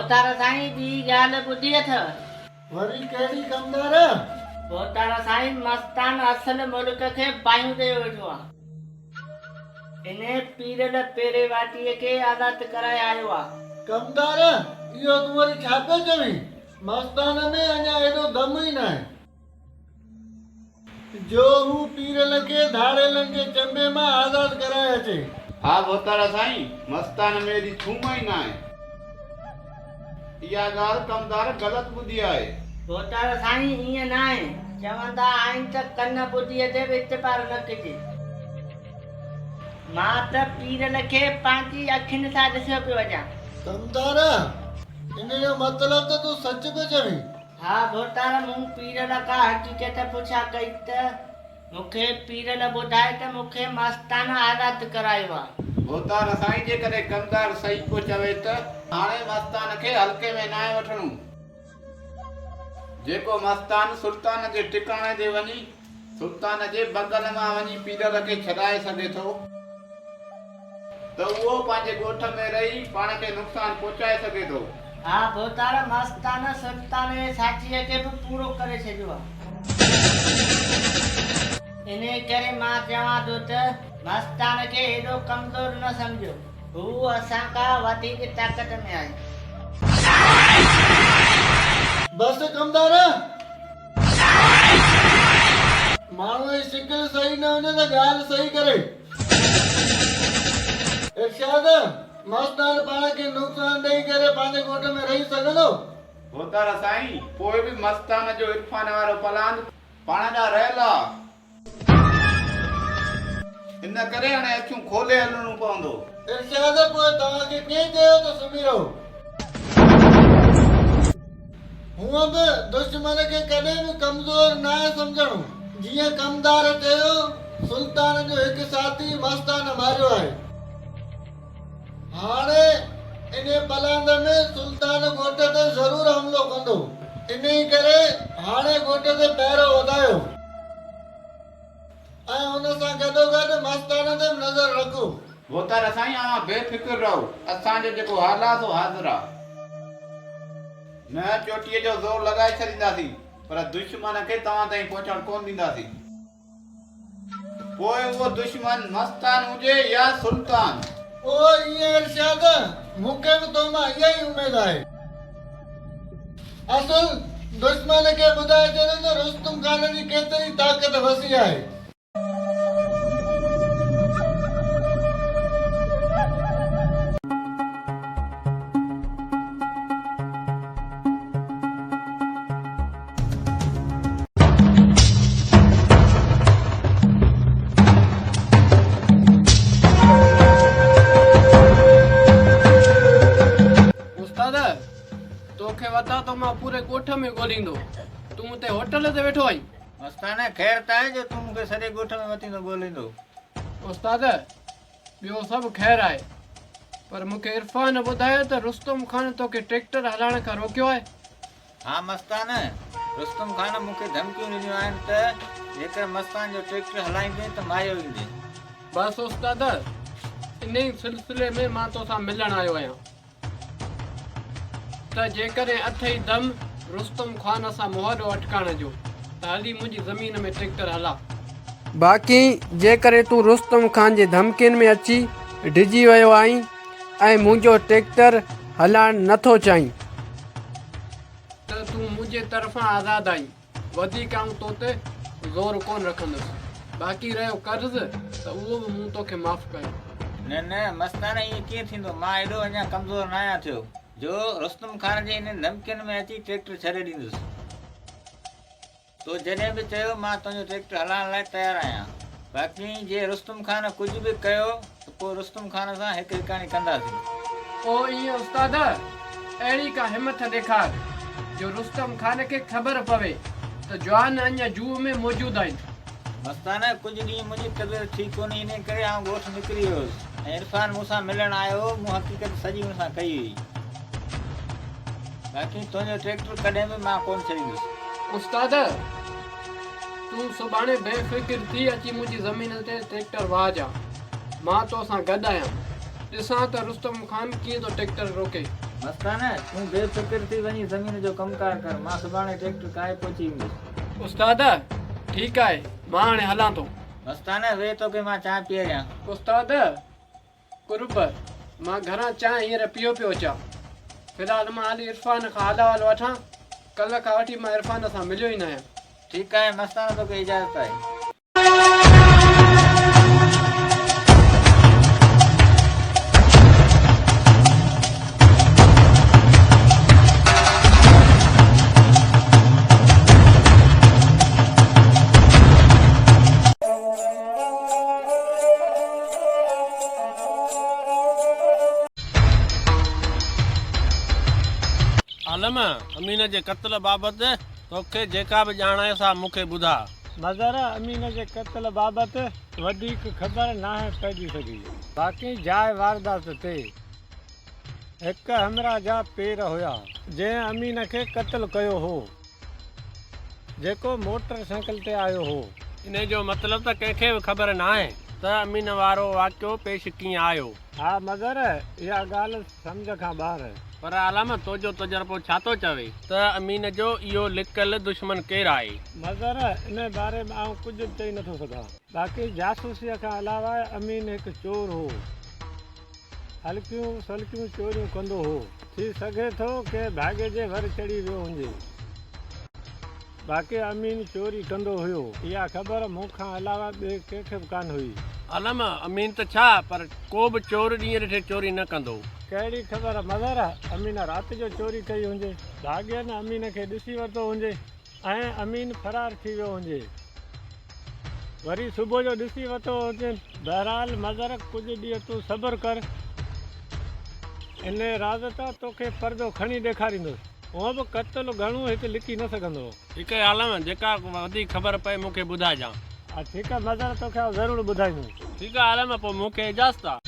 भोतार साईं ॿी ॻाल्हि ॿुधी अथव? वरी कहिड़ी कमदार? भोतार साईं मस्तान असल मुल्क खे बायूं ॾेई वेठो आहे। इने पीरल पेरे वाटीअ खे आज़ाद कराए आयो आहे। कमदार इहो तूं वरी छा पियो चवीं? मस्तान में अञा एॾो दम ई न आहे जो हू पीरल खे धाड़ेलनि खे चंबे मां आज़ाद कराए अचे। हा भोतारा साईं, मस्तान में एॾी थूम ई न आहे। इहा ॻाल्हि कमदार ग़लति ॿुधी आहे। भोतार साईं ईअं न आहे। चवंदा आहिनि त कन ॿुधीअ ते बि इतबार न कजे। मां त पीरल खे पंहिंजी अखियुनि सां ॾिसियो पियो वञा। कमदार इन जो मतिलब त तूं सच पियो चवीं? हा भोतार, मूं पीरल खां हक़ीक़त पुछा कई त मूंखे पीरल ॿुधाए त मूंखे मस्तान आज़ाद करायो आहे। भोतारा साईं जेकॾहिं कमदार सही को चवे त हाणे मस्तान खे हल्के में न आहे वठणो। जेको मस्तान सुल्तान जे टिकाणे ते वञी सुल्तान जे बगल मां वञी पीरल खे छॾाए सघे थो त उहो पंहिंजे ॻोठ में रही पाण खे नुक़सान पहुचाए सघे थो। हा भोतार, मस्तान सुल्तान जे साचीअ खे बि पूरो करे छॾियो आहे। इन करे मां चवां थो त मस्तान खे एॾो कमज़ोर न सम्झो। हू असां खां वधीक ताक़त में आहे। बस कमदार, माण्हू जी शिकिल सही न वञे त ॻाल्हि सही करे। इरशाद, मस्तान पाण खे नुक़सान ॾेई करे पंहिंजे ॻोठ में रही सघंदो? भोतारा साईं, पोइ बि मस्तान जो इरफान वारो पलांद पाण ॾांहुं रहियल आहे। इन करे हाणे अखियूं खोले हलणो पवंदो। इरशाद, पोइ तव्हांखे कीअं चयो त सुम्ही रहो? हूअं बि दुश्मन खे कॾहिं बि कमज़ोर न आहे सम्झणो। जीअं कमदार चयो, सुल्तान जो हिकु साथी मस्तान मारियो आहे। हाणे इन पलांद में सुल्तान ॻोठ ते ज़रूर हमलो कंदो। इन करे हाणे ॻोठ ते पहिरो वधायो ऐं हुन सां गॾोगॾु मस्तान ते नज़र रखो। भोतारा साईं, अवां बेफ़िक्र रहो। असांजो जेको हाल आहे सो हाज़िर आहे। न चोटीअ जो ज़ोर लॻाए छॾींदासीं, पर दुश्मन खे तव्हां ताईं पहुचण कोन ॾींदासीं। पोइ उहो दुश्मन मस्तान हुजे या सुल्तान। ओ ईअं इरशाद, मूंखे बि तो मां इहा ई उमेद आहे। असुल दुश्मन खे ॿुधाए छॾे त रुस्तुम खान जी केतिरी ताक़त वसी आहे। तोखे वता तो मां पूरे ॻोठ में ॻोल्हींदो। तूं ते होटल ते वेठो आहीं। मस्तान, ख़ैर त आहे जो तूं मूंखे सॼे ॻोठ में वतींदो ॻोल्हींदो। उस्ताद, ॿियो सभु ख़ैर आहे, पर मूंखे इरफान ॿुधायो त रुस्तम खान तोखे ट्रैक्टर हलाइण खां रोकियो आहे। हा मस्तान, रुस्तम खान मूंखे धमकियूं ॾिनियूं आहिनि त जेकर मस्तान जो ट्रैक्टर हलाईंदे त मायो ईंदे। बसि उस्ताद, इन ई सिलसिले में मां तोसां मिलण आयो आहियां त जेकॾहिं अथई दम रुस्तम खान सां मुआदो अटकाइण जो त हली मुंहिंजी ज़मीन में ट्रैक्टर हला। बाक़ी जेकॾहिं तूं रुस्तम खान जे धमकियुनि में अची डिॼी वियो आहीं ऐं मुंहिंजो ट्रैक्टर हलाइण नथो चाहीं त तूं मुंहिंजे तरफ़ां आज़ादु आहीं। वधीक आऊं तो ते ज़ोर कोन रखंदुसि। बाक़ी रहियो कर्ज़ त उहो बि मूं तोखे माफ़ कयो। न न मस्तान, ईअं कीअं थींदो? मां एॾो अञा कमज़ोर न आहियां थियो जो रुस्तम खान जे इन धमकियुनि में अची ट्रैक्टर छॾे ॾींदुसि। तो जॾहिं बि चयो मां तुंहिंजो ट्रैक्टर हलाइण लाइ तयारु आहियां। बाक़ी जे रुस्तम खान कुझु बि कयो त पोइ रुस्तम खान सां हिकु हिकाणी कंदासीं। ओ ईअं उस्ताद, अहिड़ी का हिमत ॾेखार जो रुस्तम खान खे ख़बर पवे त जवान अञा जूअ में मौजूदु आहिनि। मस्तान, कुझु ॾींहं मुंहिंजी तबियत ठीकु कोन्हे, इन करे आउं ॻोठ निकिरी वियुसि ऐं इरफान मूंसां मिलण आयो। मूं हक़ीक़त सॼी हुन सां कई हुई। बाक़ी तुंहिंजो ट्रैक्टर कॾहिं बि मां कोन छॾींदुसि। उस्ताद, तूं सुभाणे बेफ़िक्र थी अची मुंहिंजी ज़मीन ते ट्रैक्टर वाहजा। मां तोसां गॾु आहियां। ॾिसां त रुस्तम खान कीअं तो ट्रैक्टर रोके। मस्ताना तूं बेफ़िक्र थी वञी ज़मीन जो कमकार कर, मां सुभाणे ट्रैक्टर काए पहुची वेंदुसि। उस्ताद ठीकु आहे, मां हाणे हलां थो। मस्ताना वे तोखे मां चांहि पीआरियां। उस्ताद कुर्ब, मां घरां चांहि हींअर पियो पियो अचां। फ़िलहाल मां हाली इरफान खां हाल वठां। कल्ह खां वठी मां इरफान सां मिलियो ई न आहियां। ठीकु आहे मस्ताना, तोखे इजाज़त आहे। आलम, अमीन जे क़त्ल बाबति तोखे जेका बि ॼाण आहे सा मूंखे ॿुधा। मगर अमीन जे क़त्ल बाबति वधीक ख़बर नाहे पइजी सघी। बाक़ी जाइ वारदात ते हिकु हमरा जा पेर हुया जंहिं अमीन खे क़त्ल कयो हो, जेको मोटर साइकिल ते आयो हो। इन जो मतिलबु त कंहिंखे बि ख़बर नाहे त अमीन वारो वाक़ियो पेश कीअं आयो। हा मगर इहा ॻाल्हि सम्झ खां ॿाहिरि। पर आलम, तुंहिंजो तजुर्बो छा थो चवे त अमीन जो इहो लिकियल दुश्मन केरु आहे? मगर इन बारे में आउं कुझु चई नथो सघां। बाक़ी जासूसीअ खां अलावा अमीन हिकु चोर हो, हल्कियूं सल्कियूं चोरियूं कंदो हो। थी सघे थो के भाॻे जे वर चढ़ी वियो हुजे। बाक़ी अमीन चोरी कंदो हुयो, इहा ख़बर मूंखां अलावा ॿिए कंहिंखे बि कान हुई। आलम, अमीन त छा, पर को बि चोर ॾींहं ॾिठे चोरी न कंदो। कहिड़ी ख़बर मगर अमीन राति जो चोरी कई हुजे, भाग्यन अमीन खे ॾिसी वरितो हुजे ऐं अमीन फरार थी वियो हुजे, वरी सुबुह जो ॾिसी वरितो हुजे। बहरहाल मगर कुझु ॾींहं तूं सब्र कर, इन राज़ तां तोखे पर्दो खणी ॾेखारींदुसि। हूअं बि क़त्ल घणो हिते लिकी न सघंदो। ठीकु आहे आलम, जेका वधीक ख़बर पए मूंखे ॿुधाइजांइ। हा ठीकु आहे मगर तोखे ज़रूरु ॿुधाईंदुसि। ठीकु आहे आलम, पोइ मूंखे इजाज़त आहे।